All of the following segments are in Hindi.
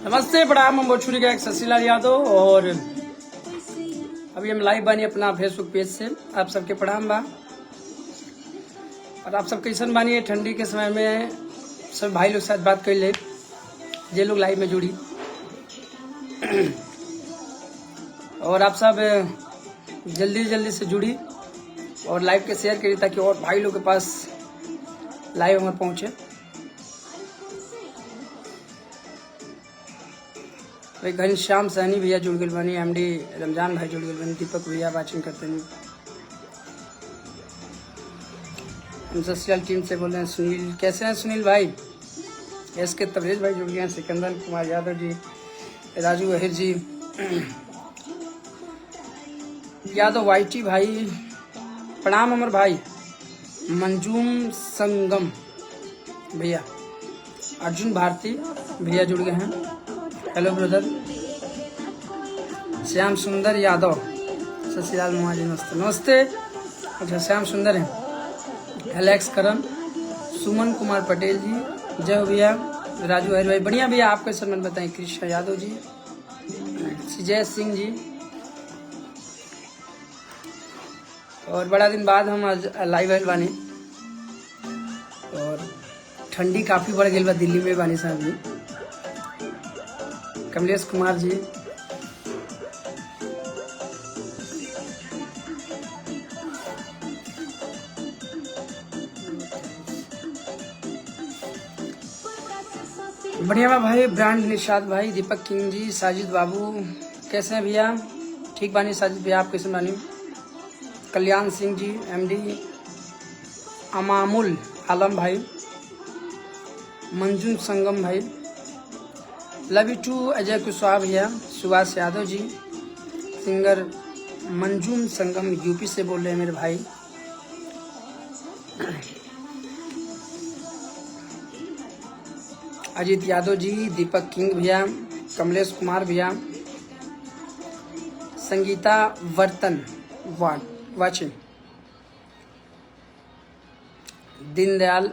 नमस्ते प्रणाम, हम भोजपुरी का एक शशिलाल यादव और अभी हम लाइव बानी अपना फेसबुक पेज से। आप सबके प्रणाम बा और आप सब कैसन बानी है ठंडी के समय में। सब भाई लोग साथ बात कर ले, जे लोग लाइव में जुड़ी और आप सब जल्दी जल्दी से जुड़ी और लाइव के शेयर करिए ताकि और भाई लोग के पास लाइव हमें पहुँचे। भाई घनश्याम सहनी भैया जुड़ गए बनी, एमडी रमजान भाई जुड़ गए बनी, दीपक भैया वाचिंग करते हैं। हम सोशल टीम से बोल रहे हैं। सुनील, कैसे हैं सुनील भाई? एस के तबरेज भाई जुड़ गए हैं। सिकंदर कुमार यादव जी, राजू अहिर जी, यादव वाईटी भाई प्रणाम। अमर भाई, मंजूम संगम भैया, अर्जुन भारती भैया जुड़ गए हैं। Hello brother. श्याम सुंदर यादव, शशिलाल मोहाली नमस्ते नमस्ते। अच्छा श्याम सुंदर हैं। एलेक्स करन, सुमन कुमार पटेल जी, जय भैया। राजू हर भाई बढ़िया भैया, आपके सर मन बताएं। कृष्ण यादव जी, जय सिंह जी। और बड़ा दिन बाद हम आज लाइव आइल बानी और ठंडी काफी बढ़ गई बा दिल्ली में बानी साहब जी। कमलेश कुमार जी, बढ़िया भाई। ब्रांड निषाद भाई, दीपक किंग जी, साजिद बाबू कैसे हैं भैया? ठीक बानी साजिद भैया, आप कैसे बानी? कल्याण सिंह जी, एमडी अमामुल आलम भाई, मंजूम संगम भाई, love you too Ajay Kushwaha भैया, सुभाष यादव जी, सिंगर मंजूम संगम यूपी से बोल रहे हैं मेरे भाई। अजीत यादव जी, दीपक किंग भैया, कमलेश कुमार भैया, संगीता वर्तन वाचिंग, दीनदयाल,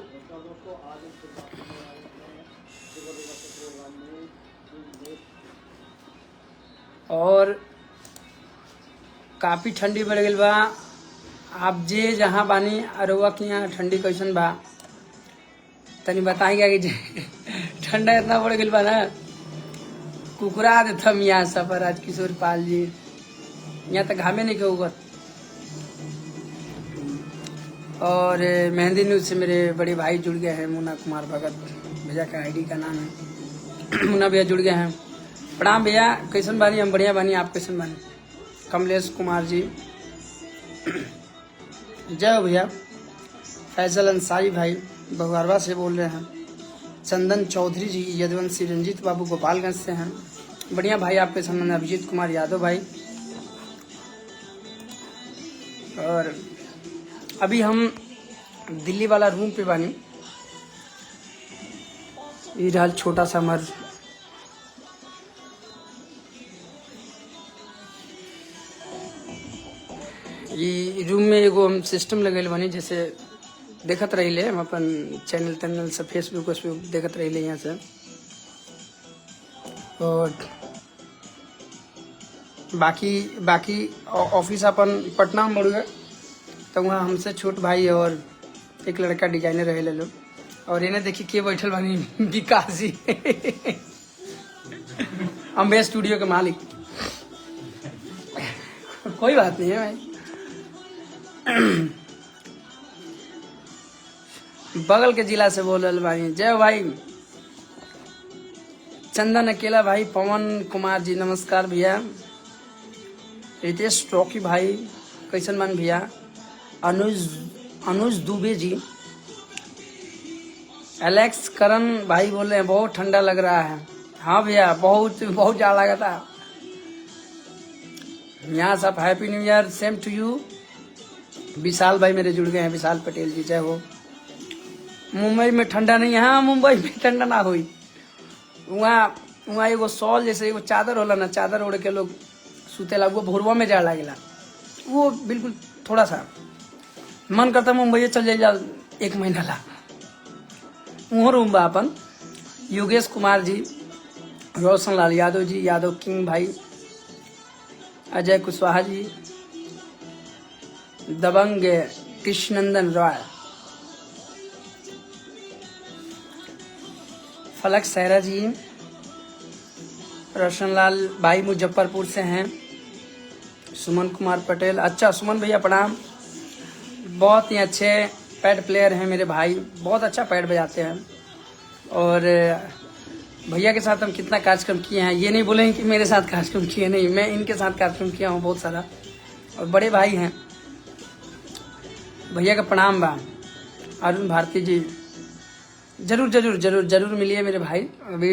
और काफ़ी ठंडी बढ़ गई बा। आप जे जहाँ बानी अरुआ के यहाँ ठंडी कैसन बा तनी बताएंगे कि ठंडा इतना बढ़ गई बा ना, कुकुरा देता यहाँ सफर आज किशोर पाल जी। यहाँ तक घामे नहीं के। और मेहंदी न्यूज से मेरे बड़े भाई जुड़ गए हैं, मुन्ना कुमार भगत भैया का आईडी का नाम है। मुन्ना भैया जुड़ गए हैं। प्रणाम भैया, कैसन बानी? हम बढ़िया बानी, आप कैसन बानी? कमलेश कुमार जी, जय भैया। फैजल अंसारी भाई बघारवा से बोल रहे हैं। चंदन चौधरी जी, यदवंशी रंजीत बाबू गोपालगंज से हैं। बढ़िया भाई, आपके सामने अभिजीत कुमार यादव भाई। और अभी हम दिल्ली वाला रूम पे बानी। ये रहा छोटा सा हमार ये रूम में एगो हम सिस्टम लगल बानी, जैसे देखत रही हम अपन चैनल से फेसबुक देखत रही यहाँ से। और बाकी ऑफिस अपन पटना में बढ़ गए तो वहाँ हमसे छोट भाई और एक लड़का डिजाइनर रहे लोग। और इन्हें देखिए के बैठल बानी विकास जी अम्बे स्टूडियो के मालिक। कोई बात नहीं है भाई। बगल के जिला से बोल रहे भाई, जय भाई। चंदन अकेला भाई, पवन कुमार जी नमस्कार भैया। रितेश टॉकी भाई कैसन मन भैया। अनुज दुबे जी, एलेक्स करन भाई बोल रहे हैं बहुत ठंडा लग रहा है। हाँ भैया, बहुत बहुत ज्यादा लगा था यहाँ सब। Happy new year, same to you. Vishal भाई मेरे जुड़ गए हैं, विशाल पटेल जी, जय हो। मुंबई में ठंडा नहीं है? हाँ मुंबई में ठंडा ना हुई। वहाँ एगो सॉल जैसे एगो चादर होला ना, चादर ओढ़ के लोग सुतेला, वो भोरवा में जा लागेला। वो बिल्कुल थोड़ा सा मन करता मुंबई चल जाए 1 महीना ला। वहाँ रूम बा अपन। योगेश कुमार जी, रोशन लाल यादव जी, यादव किंग भाई, अजय कुशवाहा जी, दबंग कृष्णनंदन रॉय, फलक सहरा जी, रोशन लाल भाई मुजफ्फरपुर से हैं, सुमन कुमार पटेल। अच्छा सुमन भैया प्रणाम, बहुत ही अच्छे पैड प्लेयर हैं मेरे भाई, बहुत अच्छा पैड बजाते हैं। और भैया के साथ हम कितना कार्यक्रम किए हैं, ये नहीं बोलेंगे कि मेरे साथ कार्यक्रम किए नहीं, मैं इनके साथ कार्यक्रम किया हूँ बहुत सारा। और बड़े भाई हैं, भैया का प्रणाम बा। अरुण भारती जी, जरूर जरूर जरूर जरूर मिलिए मेरे भाई, अभी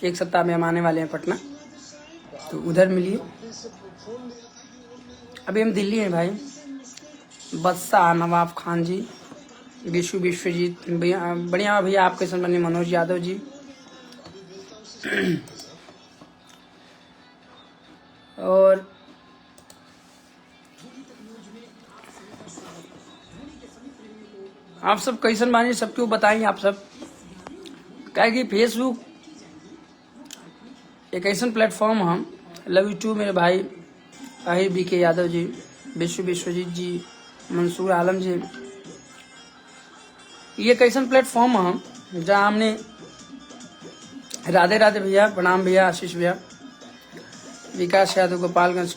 एक सप्ताह में हम आने वाले हैं पटना, तो उधर मिलिए। अभी हम दिल्ली हैं भाई। बदशाह नवाब खान जी, विश्वजीत भैया, बढ़िया भैया, आप कैसे बने? मनोज यादव जी, और आप सब कैसन बानी, सबको बताएंगे आप सब। क्या कि फेसबुक एक ऐसा प्लेटफॉर्म हम लव यू टू मेरे भाई आहिर बी के यादव जी, विश्वजीत जी, मंसूर आलम जी, ये कैसन प्लेटफॉर्म हम जहाँ हमने राधे राधे भैया, प्रणाम भैया, आशीष भैया, विकास यादव गोपालगंज,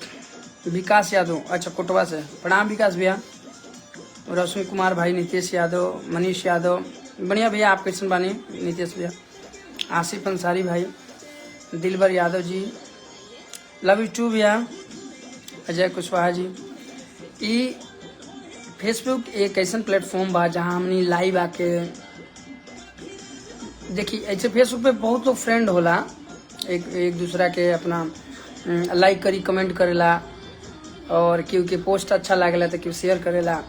विकास यादव अच्छा कोटवा से, प्रणाम विकास भैया, रोशन कुमार भाई, नितेश यादव, मनीष यादव, बढ़िया भैया, आप कैसन बानी नितेश भैया, आसिफ अंसारी भाई, दिलबर Yadav ji, love you to भैया, अजय कुशवाहा जी। ये फेसबुक एक ऐसा प्लेटफॉर्म बा जहाँ हमने लाइव आके देखी। ऐसे फेसबुक पे बहुत लोग फ्रेंड होला, एक दूसरा के अपना लाइक करी, कमेंट करेला, और केहू के पोस्ट अच्छा लागेला तो केहू शेयर करेला।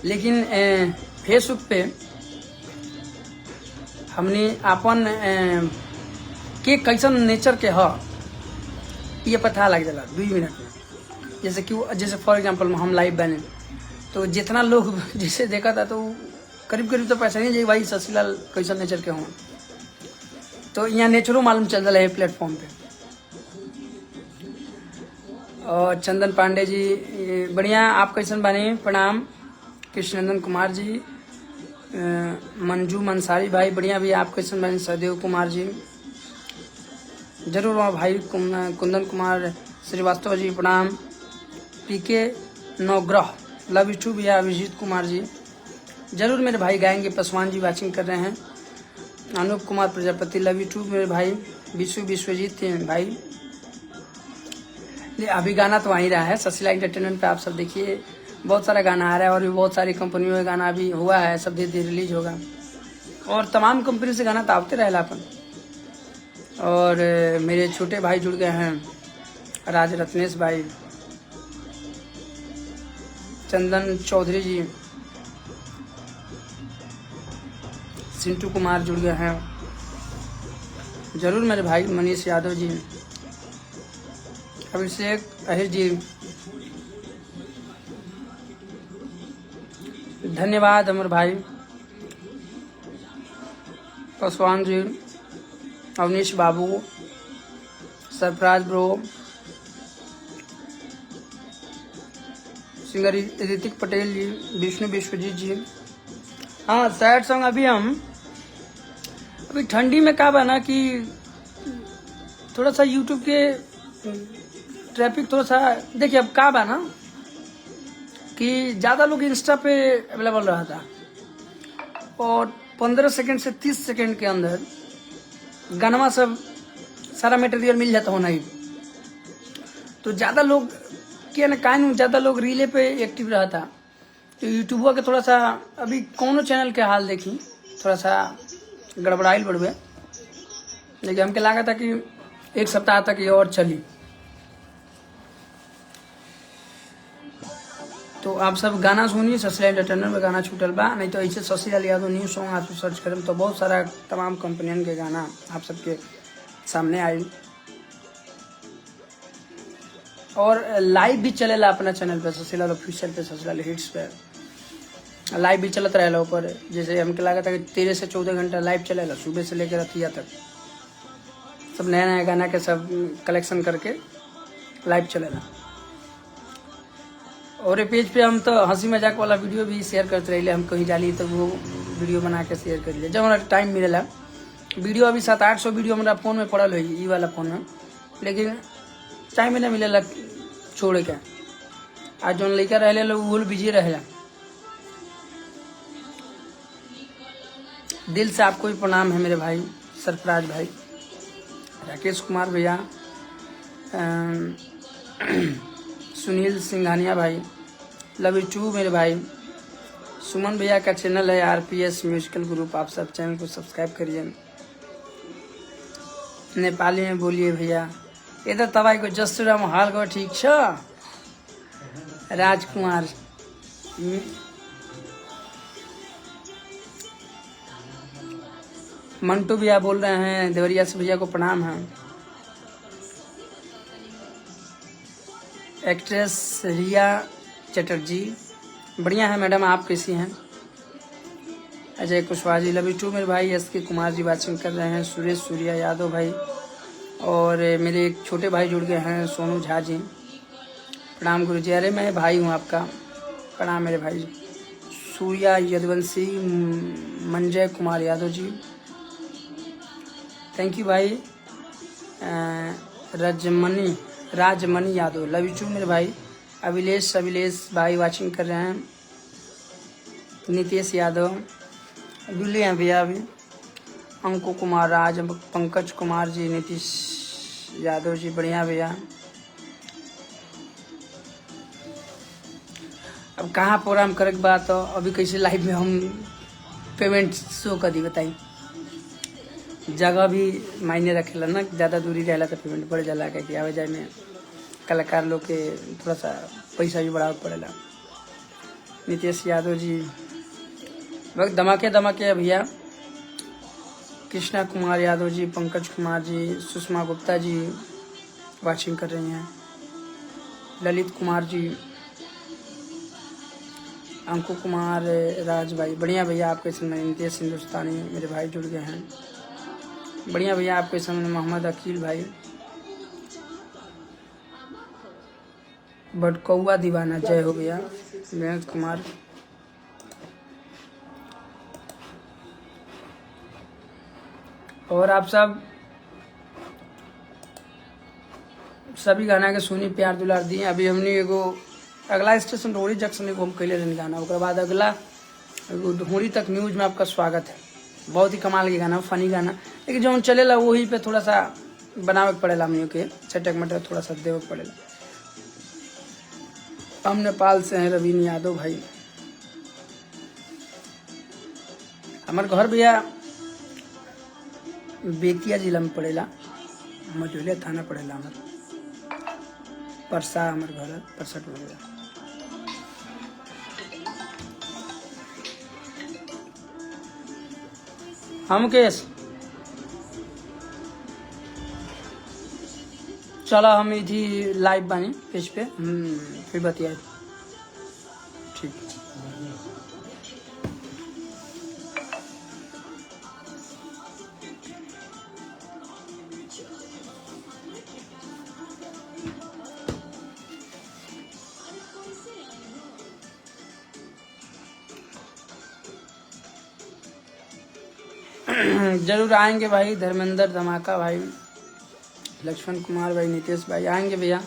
लेकिन फेसबुक पे हमने अपन के कैसन नेचर के ह ये पता लग जाला 2 मिनट में। जैसे फॉर एग्जांपल हम लाइव बने तो जितना लोग जैसे देखा था तो करीब तो पैसा नहीं जाए भाई शशिलाल कैसन नेचर के हों, तो यहाँ नेचरों मालूम चल रहा है प्लेटफॉर्म पे। और चंदन पांडे जी, बढ़िया, आप कैसन बने? प्रणाम। कृष्णनंदन कुमार जी, मंजू मंसारी भाई, बढ़िया भी, आप कैसन बने? सदेव कुमार जी, जरूर वहाँ भाई, कुंदन कुमार श्रीवास्तव जी, प्रणाम। पीके नवग्रह, लव यू टू भैया, अभिजीत कुमार जी, जरूर मेरे भाई गाएंगे। पासवान जी वाचिंग कर रहे हैं, Anoop Kumar Prajapati, love you too मेरे भाई। विश्वजीत भाई, अभी गाना तो आ ही रहा है शशिला एंटरटेनमेंट पे, आप सब देखिए बहुत सारा गाना आ रहा है, और भी बहुत सारी कंपनियों में गाना भी हुआ है, सब धीरे धीरे रिलीज होगा, और तमाम कंपनी से गाना तो आते रहेला अपन। और मेरे छोटे भाई जुड़ गए हैं, राज रत्नेश भाई, चंदन चौधरी जी, सिंटू कुमार जुड़ गए हैं, जरूर मेरे भाई मनीष यादव जी, अभिषेक अहिर जी, धन्यवाद अमर भाई, पासवान जी, अवनीश बाबू, सरफराज ब्रो, सिंगर ऋतिक पटेल जी, विष्णु विश्वजीत जी। हाँ, सैड सॉन्ग अभी ठंडी में का बना कि थोड़ा सा यूट्यूब के ट्रैफिक थोड़ा सा, देखिए अब का बना कि ज़्यादा लोग इंस्टा पे अवेलेबल रहा था, और 15 सेकंड से 30 सेकंड के अंदर गाना सब सारा मटेरियल मिल जाता हो नहीं, तो ज़्यादा लोग क्या ना कान, ज़्यादा लोग रीले पे एक्टिव रहा था। तो यूट्यूबर के थोड़ा सा अभी कौनो चैनल के हाल देखी थोड़ा सा गड़बड़ाइल बढ़े, लेकिन हमके लगा था कि 1 सप्ताह तक ये और चली। तो आप सब गाना सुनिए, शशिला एंटरटेनमेंट में गाना छूटल बा, नहीं तो ऐसे शशिलाल यादव न्यू सॉन्ग आप सर्च करें तो बहुत सारा तमाम कंपनियन के गाना आप सबके सामने आए। और लाइव भी चलेला अपना चैनल पे, शशिलाल ऑफिशियल पे, शशिलाल हिट्स पे लाइव भी चलत रहेला ऊपर। जैसे हमके लगा था कि 13 से 14 घंटा लाइव चलेला, सुबह से लेकर रतिया तक। सब नया नया गाना के सब कलेक्शन करके लाइव चलेगा। और ये पेज पे हम तो हंसी मजाक वाला वीडियो भी शेयर करते रहे, हम कहीं जाली तो वो वीडियो बना के शेयर कर लिए जब हमारा टाइम मिलेला। वीडियो अभी 700-800 वीडियो हमारा फ़ोन में पड़ल है, ये वाला फ़ोन में, लेकिन टाइम ही नहीं मिलेला छोड़ के। आज जो लड़का रहे लोग वो बिजी रहेला। दिल से आपको भी प्रणाम है मेरे भाई सरफराज भाई, राकेश कुमार भैया, सुनील सिंघानिया भाई, लव यू टू मेरे भाई। सुमन भैया का चैनल है RPS म्यूजिकल ग्रुप, आप सब चैनल को सब्सक्राइब करिए। नेपाली में बोलिए भैया। ये तो तबाई को जसुराम हाल को ठीक छ राजकुमार। मंटू भैया बोल रहे हैं, देवरिया से भैया को प्रणाम है। एक्ट्रेस रिया चटर्जी, बढ़िया है मैडम, आप कैसी हैं? Ajay Kushwaha ji, love you too मेरे भाई। SK कुमार जी वाचिंग कर रहे हैं। सुरेश सूर्या यादव भाई, और मेरे एक छोटे भाई जुड़ गए हैं, सोनू झा जी, प्रणाम गुरु जी। अरे मैं भाई हूँ आपका, प्रणाम मेरे भाई। सूर्या यदुवंशी, मंजय कुमार यादव जी, थैंक यू भाई। Rajmani Yadav, love you too मेरे भाई। अभिलेश भाई वाचिंग कर रहे हैं। नितेश यादव जुले हैं भैया अभी। अंकु कुमार राज, पंकज कुमार जी, नीतीश यादव जी, बढ़िया भैया। अब कहाँ प्रोग्राम करे के बात, तो अभी कैसे लाइव में हम पेमेंट शो कर दी बताई। जगह भी मायने रखेला ना, ज़्यादा दूरी रहेला तो पेमेंट बढ़ जाला, कि आवे जाए में कलाकार लोग के थोड़ा सा पैसा भी बढ़ावे पड़ेला। नितेश यादव जी वक्त धमाके भैया। कृष्णा कुमार यादव जी, पंकज कुमार जी, सुषमा गुप्ता जी वाचिंग कर रही हैं। ललित कुमार जी, अंकु कुमार राज भाई, बढ़िया भैया आपके समय। नितेश हिंदुस्तानी मेरे भाई जुड़ गए हैं, बढ़िया भैया आपके समय। मोहम्मद अकील भाई, बटकौआ दीवाना, जय हो भैया। विनोद कुमार, और आप सब सभी गाना के सुनी, प्यार दुलार दिए। अभी हमने एगो अगला स्टेशन रोहड़ी जंक्शन एगो हम कैले रहने गाना, उसके बाद अगला एगो होड़ी तक न्यूज में आपका स्वागत है। बहुत ही कमाल के गाना, फनी गाना, लेकिन जो चलेला वही पे थोड़ा सा बनावे के पड़ेला, हमने के चटक मटक थोड़ा सा देवे के पड़ेला। हम नेपाल से हैं, रवीन यादव भाई। हमारे घर भैया बेतिया जिला में पड़ेला, मझौलिया थाना पड़ेला। हमारे परसा, हमारे घर परसा टोला। हम केस चलो, हम इधी लाइव बानी पेज पे, फिर बतियाए, ठीक। जरूर आएंगे भाई। धर्मेंद्र धमाका भाई, लक्ष्मण कुमार भाई, नितेश भाई, आएंगे भैया,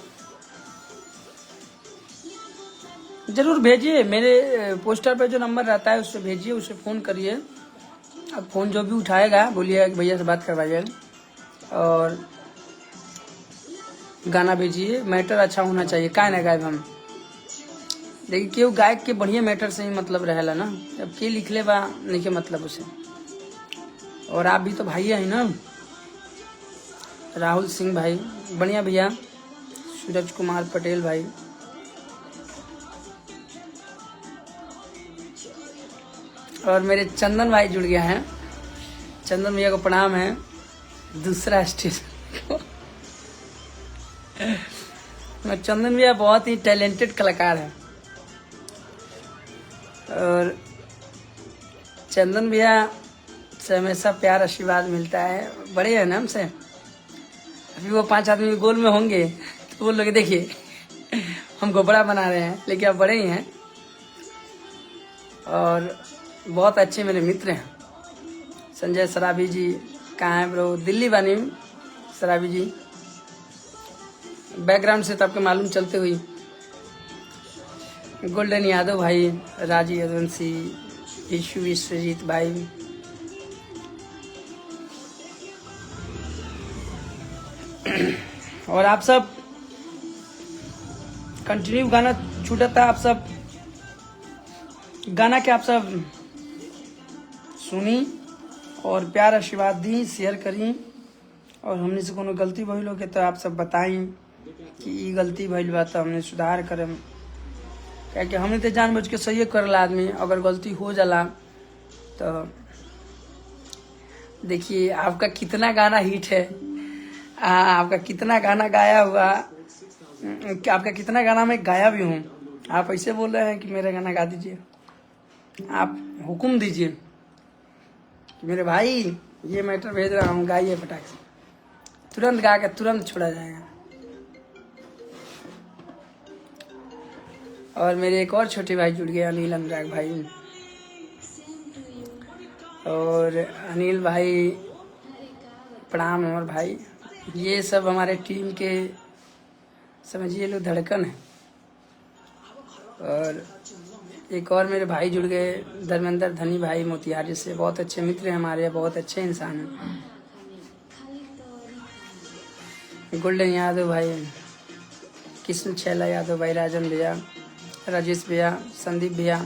जरूर भेजिए। मेरे पोस्टर पे जो नंबर रहता है उससे भेजिए, उससे फ़ोन करिए। अब फ़ोन जो भी उठाएगा बोलिए भैया से बात करवाइए, और गाना भेजिए। मैटर अच्छा होना चाहिए, का ना गायब हम। देखिए क्यों गायक के बढ़िया मैटर से ही मतलब रहेला ना, अब के लिख ले बा नहीं के मतलब उसे। और आप भी तो भाई है ना, राहुल सिंह भाई, बढ़िया भैया। सूरज कुमार पटेल भाई, और मेरे चंदन भाई जुड़ गया है। चंदन भैया को प्रणाम है। दूसरा स्टेशन चंदन भैया बहुत ही टैलेंटेड कलाकार है, और चंदन भैया से हमेशा प्यार आशीर्वाद मिलता है। बड़े हैं ना हमसे, अभी वो 5 आदमी गोल में होंगे तो वो लोग देखिए हमको बड़ा बना रहे हैं, लेकिन अब बड़े ही हैं और बहुत अच्छे मेरे मित्र हैं। संजय सराबी जी कहाँ हैं ब्रो? दिल्ली बानी सराबी जी, बैकग्राउंड से तो आपको मालूम चलते हुई। गोल्डन यादव भाई, राजी यदवंशी, ईशु विश्वजीत भाई, और आप सब कंटिन्यू गाना छूटा था। आप सब गाना के आप सब सुनी और प्यार आशीर्वाद दी, शेयर करी, और हमने से कोनो गलती भइल हो के तो आप सब बताई कि ये गलती भइल बा तो हमने सुधार करम। क्या कि हमने तो जानबूझ के सही करला आदमी, अगर गलती हो जाला तो देखिए आपका कितना गाना हिट है, आपका कितना गाना गाया हुआ, आपका कितना गाना मैं गाया भी हूँ। आप ऐसे बोल रहे हैं कि मेरा गाना गा दीजिए, आप हुक्म दीजिए कि मेरे भाई ये मैटर भेज रहा हूँ, गाइए फटाक से, तुरंत गा के तुरंत छोड़ा जाएगा। और मेरे एक और छोटे भाई जुड़ गए, अनिल अनुराग भाई। और अनिल भाई प्रणाम। और भाई ये सब हमारे टीम के समझिए लो धड़कन है। और एक और मेरे भाई जुड़ गए, धर्मेंद्र धनी भाई मोतिहारी से, बहुत अच्छे मित्र हैं हमारे, बहुत अच्छे इंसान हैं। गोल्डन यादव भाई, कृष्ण छैला यादव भाई, राजन भैया, राजेश भैया, संदीप भैया,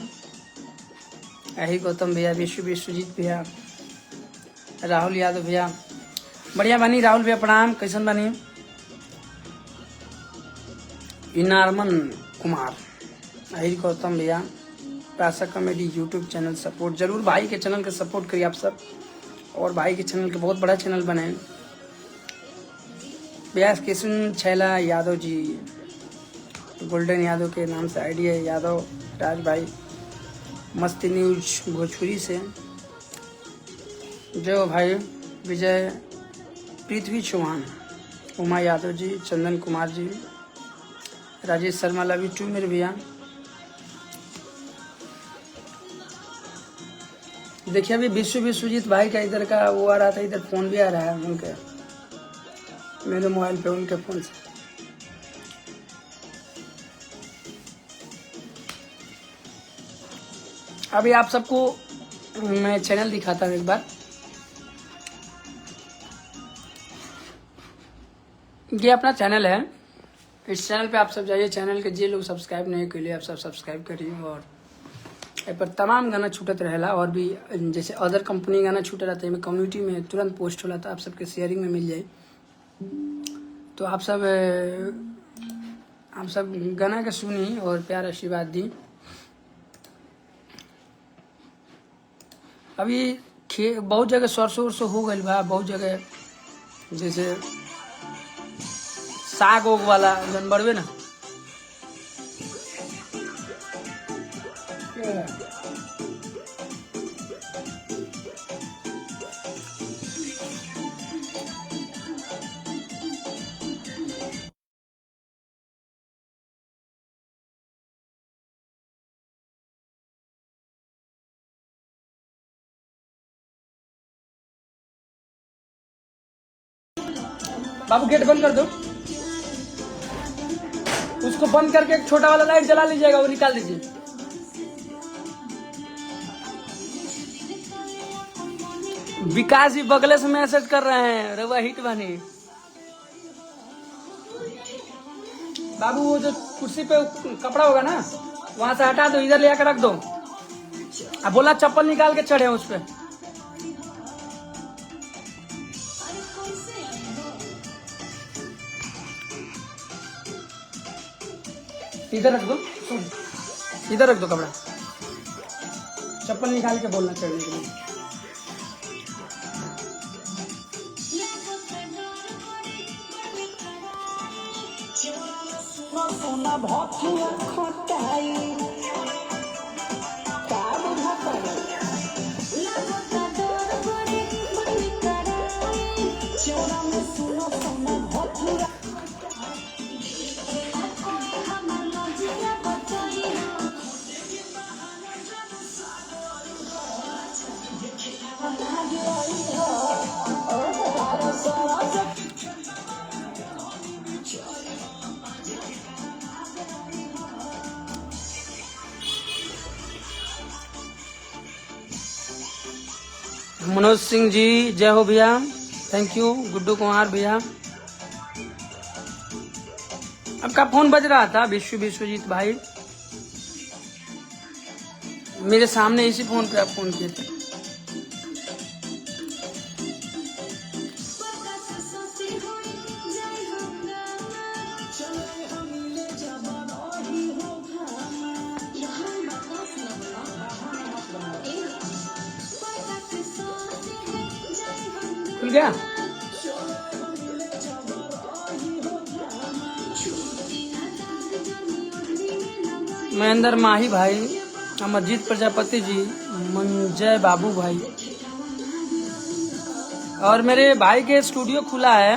यही गौतम भैया, विश्वजीत भैया, राहुल यादव भैया, बढ़िया बानी। राहुल भैया प्रणाम, कैसन बानी? इनारमन कुमार, यही गौतम भैया, पैसा कॉमेडी यूट्यूब चैनल सपोर्ट जरूर, भाई के चैनल का सपोर्ट करिए आप सब, और भाई के चैनल के बहुत बड़ा चैनल बने। व्यास कृष्ण छैला यादव जी, गोल्डन यादव के नाम से आईडी है, यादव राज भाई, मस्ती न्यूज भोजपुरी से, जय भाई Vijay, Prithvi Chauhan, Uma Yadav ji, Chandan Kumar ji, Rajesh Sharma, love you too मेरे भैया। देखिए अभी विश्वजीत भाई का इधर का वो आ रहा था, इधर फोन भी आ रहा है उनके, मेरे मोबाइल पे उनके फोन से। अभी आप सबको मैं चैनल दिखाता हूँ एक बार। ये अपना चैनल है, इस चैनल पे आप सब जाइए, चैनल के जे लोग सब्सक्राइब नहीं के लिए आप सब सब्सक्राइब करिए। और ए पर तमाम गाना छूटत रहेला, और भी जैसे अदर कंपनी गाना छूट रहता है, कम्युनिटी में तुरंत पोस्ट होला था, आप सबके शेयरिंग में मिल जाए। तो आप सब गाना के सुनी और प्यार आशीर्वाद दी। अभी बहुत जगह सरसों उरसों हो गई बा, बहुत जगह जैसे साग ओग वाला जन बढ़वे ना, बाबू गेट बंद कर दो, उसको बंद करके एक छोटा वाला लाइट जला लीजिएगा, वो निकाल दीजिए। विकास जी बगले से मैसेज कर रहे हैं, रवा हिट बनी। बाबू वो जो कुर्सी पे कपड़ा होगा ना, वहां से हटा दो, इधर ले आकर रख दो। अब बोला चप्पल निकाल के चढ़े उस पे। इधर रख दो, इधर रख दो कपड़ा, चप्पल निकाल के बोलना चढ़ने के लिए। सोना बहुत मनोज सिंह जी जय हो भैया, थैंक यू। गुड्डू कुमार भैया, आपका फोन बज रहा था विश्वजीत भाई, मेरे सामने इसी फोन पे आप फोन किए थे। खुल गया? महेंद्र माही भाई, अमरजीत प्रजापति जी, मंजय बाबू भाई, और मेरे भाई के स्टूडियो खुला है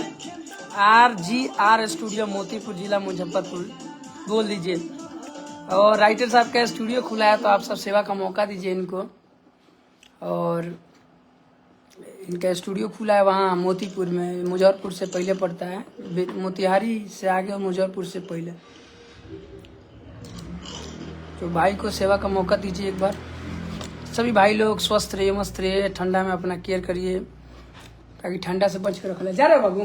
RGR स्टूडियो, मोतीपुर जिला मुजफ्फरपुर, बोल दीजिए। और राइटर साहब का स्टूडियो खुला है, तो आप सब सेवा का मौका दीजिए इनको। और इनका स्टूडियो खुला है वहाँ मोतीपुर में, मुजफ्फरपुर से पहले पड़ता है, मोतिहारी से आगे और मुजफ्फरपुर से पहले। तो भाई को सेवा का मौका दीजिए एक बार। सभी भाई लोग स्वस्थ रहिए, मस्त रहिए, ठंडा में अपना केयर करिए, ताकि ठंडा से बच कर रख ले। जा रहे हो बाबू,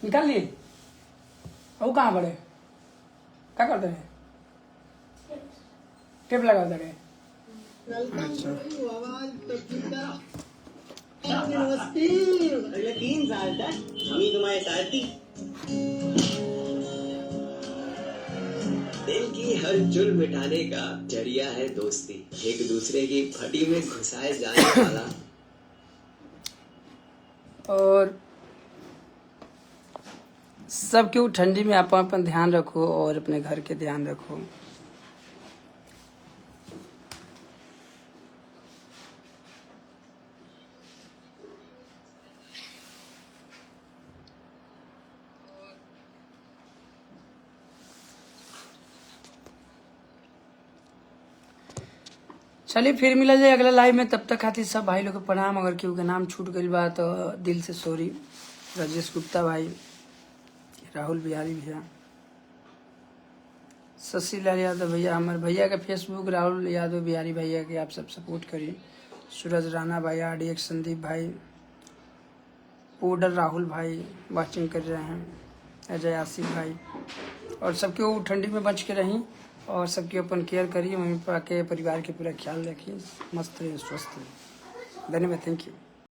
निकाल लिए? वो कहाँ पड़े, क्या करते हैं? टेप लगा रहे। अगले 3 साल तक हम ही तुम्हारे साथी। दिल की हर चुल मिटाने का जरिया है दोस्ती, एक दूसरे की फटी में घुसाए जाने वाला। और सब क्यों ठंडी में आप अपन ध्यान रखो और अपने घर के ध्यान रखो। चलिए फिर मिला जाए अगला लाइव में, तब तक खातिर सब भाई लोग को प्रणाम। अगर केहू के नाम छूट गई बा तो दिल से सॉरी। राजेश गुप्ता भाई, राहुल बिहारी भैया, शशि लाल यादव भैया, हमारे भैया का फेसबुक राहुल यादव बिहारी भैया के आप सब सपोर्ट करिए। सूरज राणा भाई, RDX संदीप भाई, पोडर राहुल भाई वाचिंग कर रहे हैं, अजय आसिफ भाई, और सबके ठंडी में बच के रहीं और सबकी अपन केयर करिए। मम्मी पापा के परिवार के पूरा ख्याल रखिए, मस्त रहिए, स्वस्थ रहिए। धन्यवाद, थैंक यू।